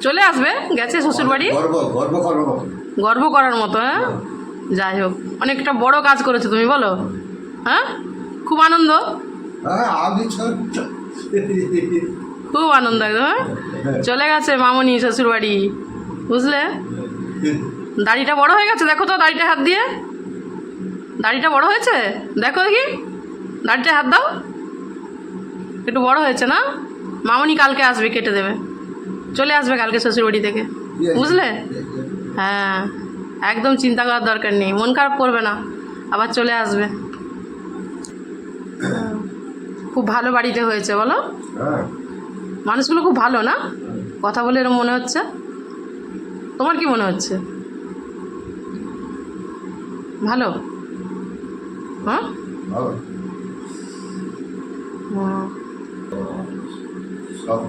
চলে আসবে, গেছে শ্বশুর বাড়ি। গর্ব করার মতো। হ্যাঁ, যাই হোক, অনেকটা বড় কাজ করেছো তুমি, বলো। হ্যাঁ, খুব আনন্দ, খুব আনন্দ একদম। হ্যাঁ, চলে গেছে মামনি শ্বশুর বাড়ি, বুঝলে। দাড়িটা বড় হয়ে গেছে, দেখো তো দাড়িটা হাত দিয়ে। দাড়িটা বড় হয়েছে, দেখো দেখি, দাড়িটা হাত দাও। একটু বড় হয়েছে না? মামনি কালকে আসবে, কেটে দেবে, চলে আসবে কালকে শ্বশুর বাড়ি থেকে, বুঝলে। হ্যাঁ, একদম চিন্তা করার দরকার নেই, মন খারাপ করবে না, আবার চলে আসবে। খুব ভালো বাড়িতে হয়েছে, বলো। মানুষগুলো খুব ভালো না? কথা বলে এরকম মনে হচ্ছে। তোমার কি মনে হচ্ছে? ভালো? হ্যাঁ, সব